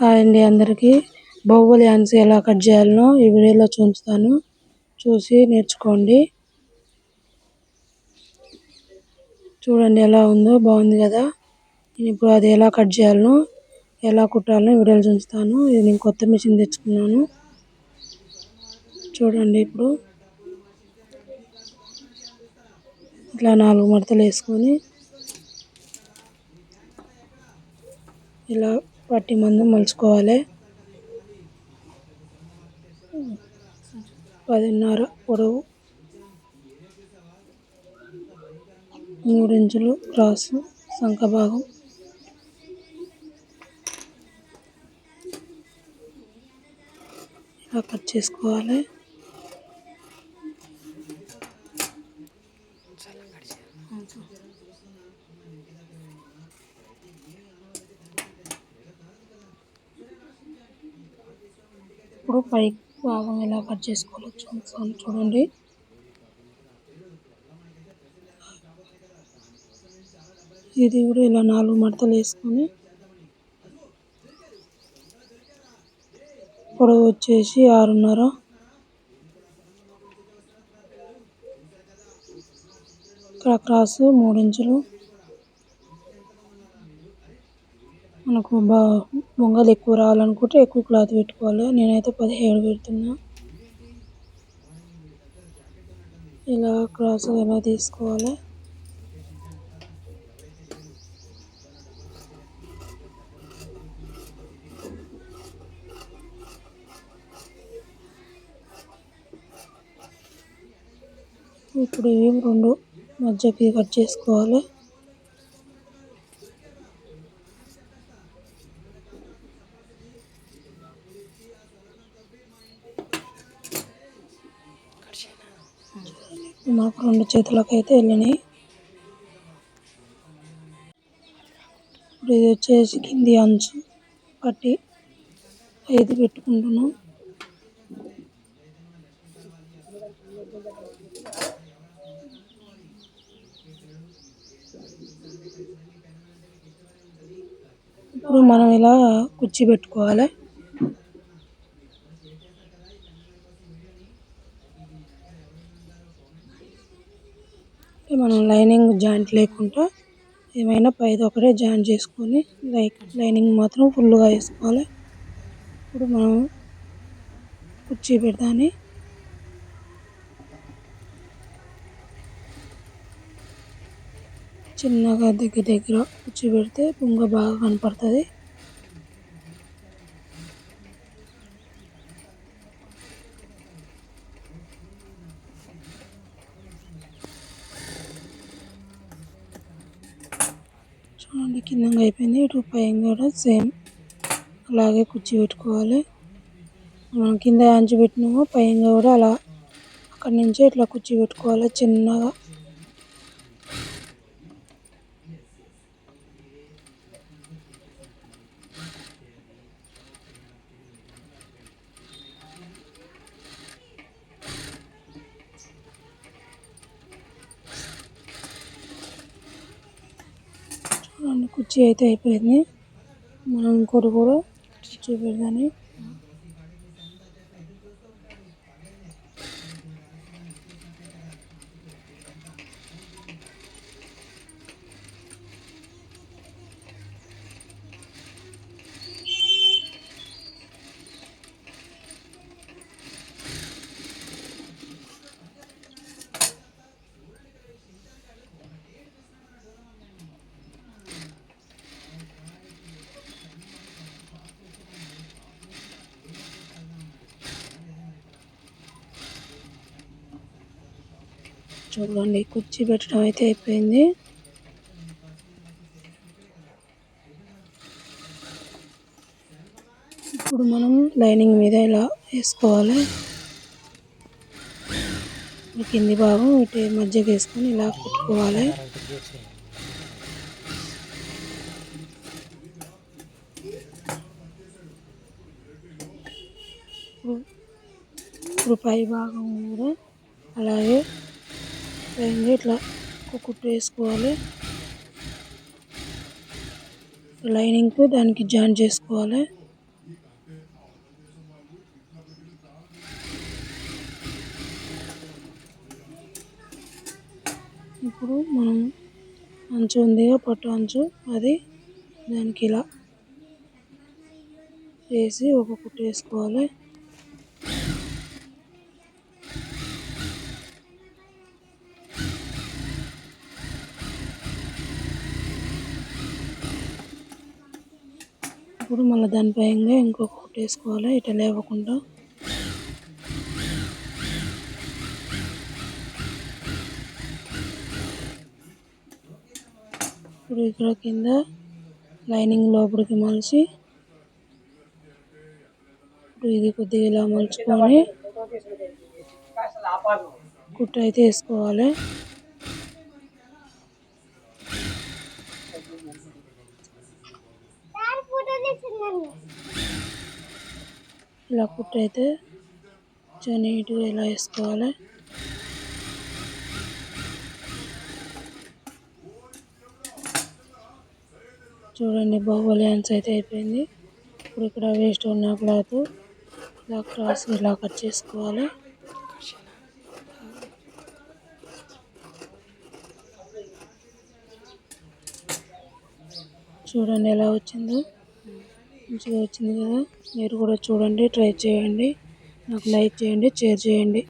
Hi అండి అందరికీ. Baahubali hands ఎలా కట్ చేయాలనో ఈ వీడియోలో చూపిస్తాను. చూసి నేర్చుకోండి. చూడండి ఎలా ఉందో, బాగుంది కదా. ఇప్పుడు అది ఎలా కట్ చేయాలనో, ఎలా కుట్టాలనో వీడియోలో చూపిస్తాను. ఇది నేను కొత్త మిషన్ తెచ్చుకున్నాను. చూడండి ఇప్పుడు ఇట్లా 4 మడతలు వేసుకొని ఇలా పట్టి మందం మలుచుకోవాలి. 10.5 పొడవు, 3 ఇంచులు క్రాసు సంఖ భాగం. ఇలా కట్ చేసుకోవాలి. ఇప్పుడు పై భాగం ఎలా కట్ చేసుకోవాలో చూస్తాను. చూడండి ఇది కూడా ఇలా 4 మడతలు వేసుకొని పొడవు వచ్చేసి 6.5, ఇక్కడ క్రాసు 3 ఇంచులు. మనకు బొంగలు ఎక్కువ రావాలనుకుంటే ఎక్కువ క్లాత్ పెట్టుకోవాలి. నేనైతే 17 పెడుతున్నా. ఇలా క్రాస్ ఎలా తీసుకోవాలి. ఇప్పుడు ఇవి 2 మధ్యకి కట్ చేసుకోవాలి. మాకు 2 చేతులకు అయితే వెళ్ళినాయి. ఇప్పుడు ఇది వచ్చేసి కింది అంచు పట్టి 5 పెట్టుకుంటున్నాం. ఇప్పుడు మనం ఇలా కుర్చీ పెట్టుకోవాలి. మనం లైనింగ్ జాయింట్ లేకుండా ఏమైనా పైది ఒకటే జాయింట్ చేసుకొని లైనింగ్ మాత్రం ఫుల్గా వేసుకోవాలి. ఇప్పుడు మనం కుర్చీ పెడతాని చిన్నగా దగ్గర కుర్చీ పెడితే బొంగ బాగా కనపడుతుంది. చూడండి కిందంగా అయిపోయింది. ఇటు పైన కూడా సేమ్ అలాగే కుర్చీ పెట్టుకోవాలి. మనం కింద అంచు పెట్టినామో పైన కూడా అలా అక్కడి నుంచే ఇట్లా కుర్చీ పెట్టుకోవాలి చిన్నగా. చూడండి కుర్చీ అయితే అయిపోయింది. మనం ఇంకోటి కూడా కుర్చీ పెడదాని. చూడండి కుర్చీ పెట్టడం అయితే అయిపోయింది. ఇప్పుడు మనం లైనింగ్ మీద ఇలా వేసుకోవాలి. కింది భాగం ఇటు మధ్యకి వేసుకొని ఇలా కుట్టుకోవాలి. ఇప్పుడు పై భాగం కూడా అలాగే ఇట్లా కుట్టు వేసుకోవాలి. లైనింగ్కు దానికి జాయిన్ చేసుకోవాలి. ఇప్పుడు మనం అంచు ఉందిగా, పట్టు అంచు, అది దానికి ఇలా వేసి ఒక కుట్టు వేసుకోవాలి. ఇప్పుడు మళ్ళీ దానిపైన ఇంకొక కుట్టు వేసుకోవాలి, ఇట్లా లేవకుండా. ఇప్పుడు ఇక్కడ కింద లైనింగ్ లోపలికి మలిచి ఇప్పుడు ఇది కొద్దిగా ఇలా మలుచుకొని కుట్టు అయితే వేసుకోవాలి. ఇలా కుట్టు అయితే చాలా నీట్గా ఇలా వేసుకోవాలి. చూడండి, బాహుబలి హ్యాండ్స్ అయితే అయిపోయింది. ఇప్పుడు ఇక్కడ వేస్ట్ ఉన్న క్లాత్ ఇలా క్రాస్ ఇలా కట్ చేసుకోవాలి. చూడండి ఎలా వచ్చిందో, మంచిగా వచ్చింది కదా. మీరు కూడా చూడండి, ట్రై చేయండి. నాకు లైక్ చేయండి, షేర్ చేయండి.